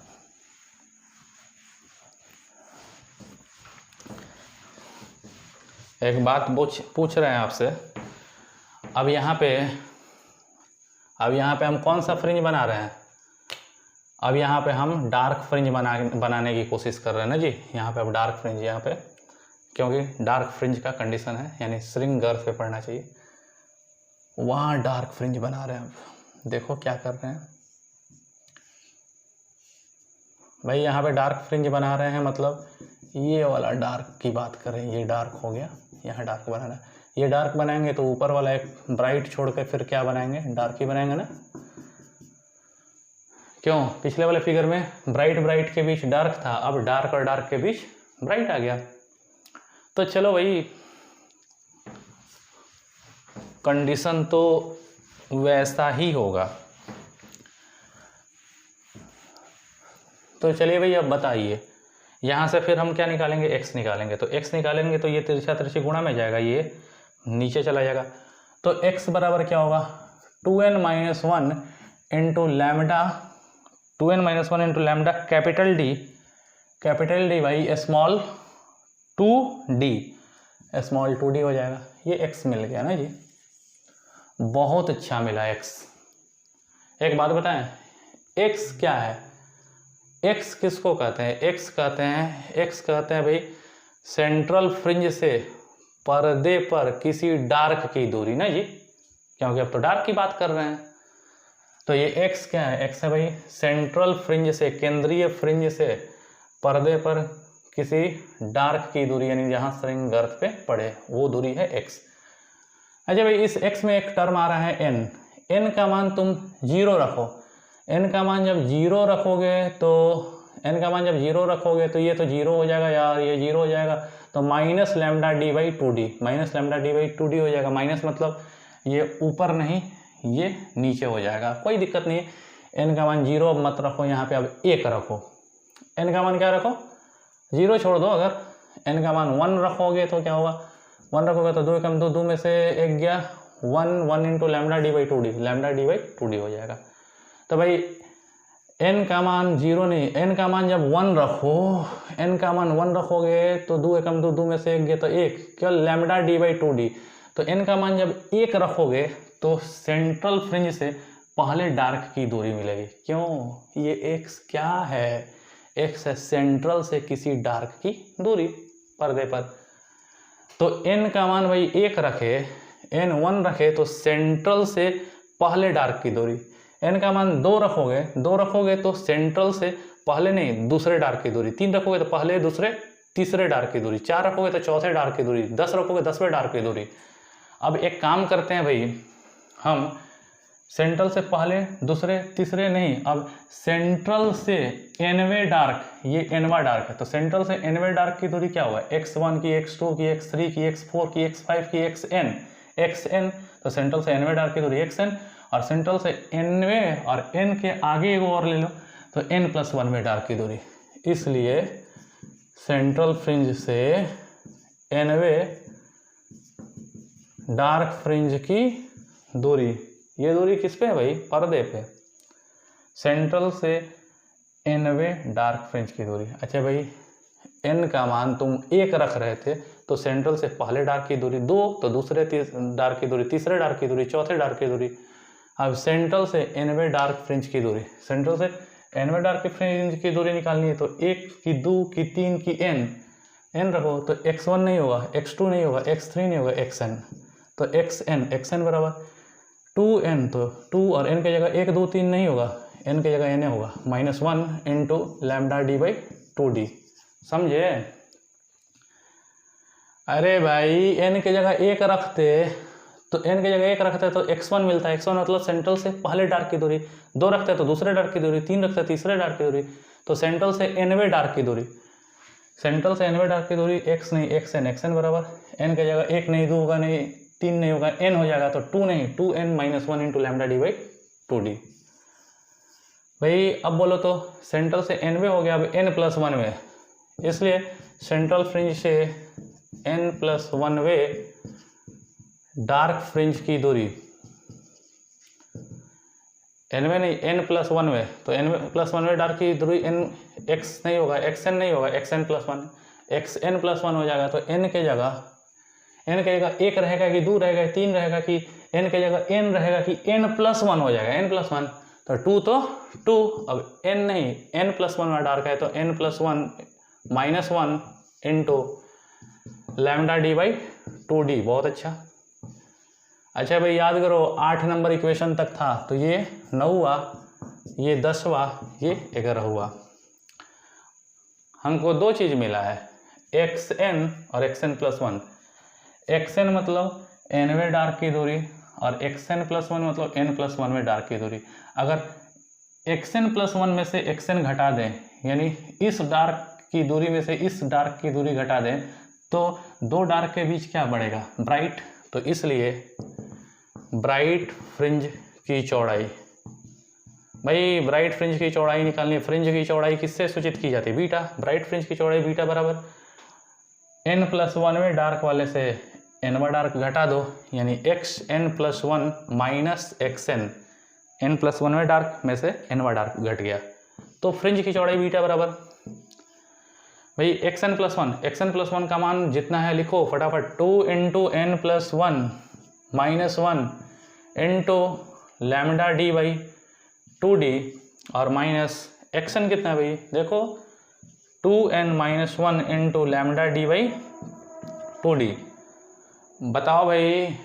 एक बात पूछ रहे हैं आपसे, अब यहाँ पे हम कौन सा फ्रिंज बना रहे हैं, अब यहाँ पे हम डार्क फ्रिंज बनाने की कोशिश कर रहे हैं ना जी। यहाँ पे अब डार्क फ्रिंज, यहाँ पे क्योंकि डार्क फ्रिंज का कंडीशन है यानी श्रृंग गर्त पे पड़ना चाहिए, वहाँ डार्क फ्रिंज बना रहे हैं। अब देखो क्या कर रहे हैं भाई, यहाँ पे डार्क फ्रिंज बना रहे हैं मतलब ये वाला डार्क की बात करें, ये डार्क हो गया, यहाँ डार्क बनाना है। ये डार्क बनाएंगे तो ऊपर वाला एक ब्राइट छोड़ के फिर क्या बनाएंगे, डार्क ही बनाएंगे ना। क्यों, पिछले वाले फिगर में ब्राइट के बीच डार्क था, अब डार्क और डार्क के बीच ब्राइट आ गया। तो चलो भाई कंडीशन तो वैसा ही होगा। तो चलिए भाई अब बताइए, यहाँ से फिर हम क्या निकालेंगे, x निकालेंगे। तो x निकालेंगे तो ये तिरछा तिरछी गुणा में जाएगा, ये नीचे चला जाएगा। तो x बराबर क्या होगा 2n - 1 into lambda, 2n - 1 into lambda capital D भाई स्मॉल 2d हो जाएगा। ये x मिल गया ना जी, बहुत अच्छा मिला x। एक बात बताएं, x क्या है, x किसको कहते हैं, x कहते हैं भाई सेंट्रल फ्रिंज से पर्दे पर किसी डार्क की दूरी ना जी, क्योंकि अब तो डार्क की बात कर रहे हैं। तो ये x क्या है, x है भाई सेंट्रल फ्रिंज से, केंद्रीय फ्रिंज से पर्दे पर किसी डार्क की दूरी यानी जहाँ श्रृंग गर्त पे पड़े वो दूरी है x। अच्छा भाई इस x में एक टर्म आ रहा है n का मान तुम 0 रखो, n का मान जब 0 रखोगे तो ये तो 0 हो जाएगा यार, ये 0 हो जाएगा, तो -λd/2d हो जाएगा। माइनस मतलब ये ऊपर नहीं ये नीचे हो जाएगा, कोई दिक्कत नहीं है। n का मान 0 मत रखो, यहाँ पे अब 1 रखो। n का मान क्या रखो, 0 छोड़ दो। अगर n का मान 1 रखोगे तो क्या होगा, 1 रखोगे तो 2 कम 2 में से 1 गया, 1 इंटू λd/2d हो जाएगा। तो भाई n का मान 0 नहीं, n का मान जब 1 रखो, n का मान 1 रखोगे तो 2 कम 2 में से 1 गया तो 1, केवल λd/2d। तो n का मान जब 1 रखोगे तो सेंट्रल फ्रिंज से पहले डार्क की दूरी मिलेगी। क्यों, ये x क्या है, x है सेंट्रल से किसी डार्क की दूरी पर्दे पर। तो n का मान भाई 1 रखे, n 1 रखे तो सेंट्रल से पहले डार्क की दूरी, n का मान 2 रखोगे तो सेंट्रल से पहले नहीं दूसरे डार्क की दूरी, 3 रखोगे तो पहले दूसरे तीसरे डार्क की दूरी, 4 रखोगे तो चौथे डार्क की दूरी, 10 रखोगे 10वें डार्क की दूरी। अब एक काम करते हैं भाई, हम सेंट्रल से पहले दूसरे तीसरे नहीं, अब सेंट्रल से nवें डार्क, ये nवां डार्क है, तो सेंट्रल से nवें डार्क की दूरी क्या हुआ, x1 की, x2 की, x3 की, x4 की, x5 की, xn, तो सेंट्रल से nवें डार्क की दूरी xn, और सेंट्रल से nवें और n के आगे एक और ले लो तो n+1वें डार्क की दूरी। इसलिए सेंट्रल फ्रिंज से nवें डार्क फ्रिंज की दूरी, ये दूरी किस पे है भाई, पर्दे पे, सेंट्रल से nवें डार्क फ्रिंज की दूरी। अच्छा भाई, n का मान तुम 1 रख रहे थे तो सेंट्रल से पहले डार्क की दूरी 2, तो दूसरे डार्क की दूरी, तीसरे डार्क की दूरी, चौथे डार्क की दूरी। अब सेंट्रल से nवें डार्क फ्रिंज की दूरी, सेंट्रल से nवें डार्क फ्रिंज की दूरी निकालनी है तो 1 की, 2 की, 3 की, n रखो तो x1 नहीं होगा, x2 नहीं होगा, x3 नहीं होगा, xn, तो xn बराबर 2n, तो 2 और n की जगह 1 2 3 नहीं होगा, n की जगह n होगा, -1 इंटू लैम्डा d/2d। समझे? अरे भाई n की जगह 1 रखते तो n की जगह 1 रखते तो x1 मिलता है, x1 मतलब सेंट्रल से पहले डार्क की दूरी, 2 रखते तो दूसरे डार्क की दूरी, 3 रखते तीसरे डार्क की दूरी, तो सेंट्रल से nवें डार्क की दूरी, सेंट्रल से nवें डार्क की दूरी x नहीं xn बराबर n की जगह 1 नहीं, 2 होगा नहीं, 3 नहीं होगा, n हो जाएगा, तो 2 नहीं 2n-1 इंटू लैम्डा d/2d। भाई अब बोलो तो सेंट्रल से nवें हो गया, अब n+1वें, इसलिए सेंट्रल फ्रिंज से n+1वें डार्क फ्रिंज की दूरी, nवें नहीं n+1वें, तो n+1वें डार्क की दूरी x नहीं होगा, xn नहीं होगा, xn+1 हो जाएगा, तो n की जगह 1 रहेगा कि 2 रहेगा, 3 रहेगा कि n की जगह n रहेगा कि n+1 हो जाएगा, n+1, तो 2 तो 2, अब n नहीं n+1 वाला डार्क है तो n+1 -1 इंटू लैम्डा d/2d। बहुत अच्छा। अच्छा भाई याद करो 8 नंबर इक्वेशन तक था, तो ये 9वां, ये 10वां, ये 11वां। हमको 2 चीज़ मिला है, xn और xn+1। xn मतलब nवें डार्क की दूरी और xn+1 मतलब n+1वें डार्क की दूरी। अगर xn+1 में से xn घटा दें, यानी इस डार्क की दूरी में से इस डार्क की दूरी घटा दें, तो 2 डार्क के बीच क्या बढ़ेगा, ब्राइट, तो इसलिए ब्राइट फ्रिंज की चौड़ाई, भाई ब्राइट फ्रिंज की चौड़ाई निकालनी है, फ्रिंज की चौड़ाई किससे सूचित की जाती है, बीटा, ब्राइट फ्रिंज की चौड़ाई बीटा बराबर n+1वें डार्क वाले से nवां डार्क घटा दो, यानी xn+1 माइनस xn, n+1वें डार्क में से nवां डार्क घट गया, तो फ्रिंज की चौड़ाई बीटा बराबर भाई xn+1 का मान जितना है लिखो फटाफट, 2 into n+1 -1 into lambda d/2d और माइनस xn कितना है भाई, देखो 2n-1 इंटू लैम्डा d/2d। बताओ भाई,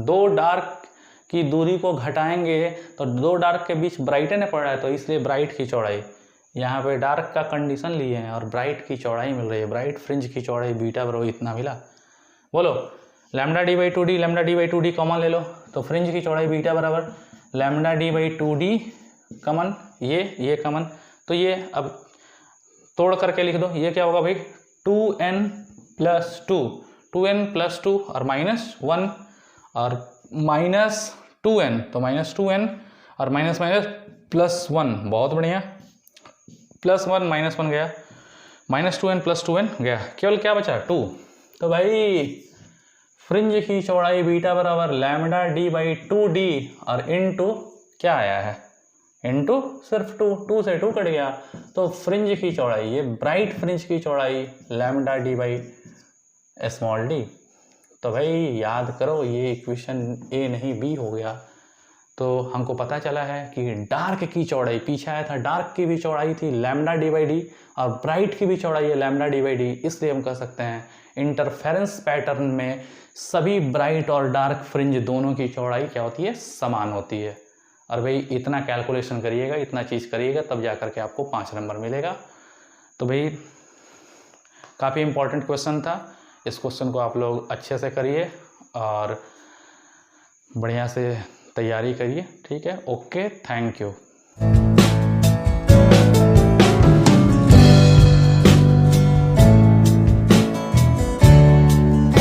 2 डार्क की दूरी को घटाएंगे तो 2 डार्क के बीच ब्राइटन पड़ रहा है, तो इसलिए ब्राइट की चौड़ाई, यहाँ पे डार्क का कंडीशन लिए हैं और ब्राइट की चौड़ाई मिल रही है, ब्राइट फ्रिंज की चौड़ाई बीटा बराबर इतना मिला। बोलो लैम्डा d/2d कॉमन ले लो, तो फ्रिंज की चौड़ाई बीटा बराबर लैम्डा d/2d कॉमन, ये कॉमन, तो ये अब तोड़ करके लिख दो, ये क्या होगा भाई 2n+2 और -1 और -2n, तो -2n और माइनस +1, बहुत बढ़िया, +1 -1 गया, -2n + 2n गया, केवल क्या बचा 2। तो भाई फ्रिंज की चौड़ाई बीटा बराबर लैम्डा d/2d और इनटू क्या आया है, इनटू सिर्फ 2 से 2 कट गया, तो फ्रिंज की चौड़ाई, ये ब्राइट फ्रिंज की चौड़ाई लैम्डा d/d। तो भाई याद करो, ये इक्वेशन ए नहीं बी हो गया। तो हमको पता चला है कि डार्क की चौड़ाई, पीछे आया था डार्क की भी चौड़ाई थी लैम्डा d/d और ब्राइट की भी चौड़ाई है लैम्डा d/d, इसलिए हम कह सकते हैं इंटरफेरेंस पैटर्न में सभी ब्राइट और डार्क फ्रिंज दोनों की चौड़ाई क्या होती है, समान होती है। और भाई इतना कैलकुलेशन करिएगा, इतना चीज़ करिएगा, तब जा कर के आपको 5 नंबर मिलेगा। तो भाई काफ़ी इम्पोर्टेंट क्वेश्चन था, इस क्वेश्चन को आप लोग अच्छे से करिए और बढ़िया से तैयारी करिए। ठीक है, ओके, थैंक यू।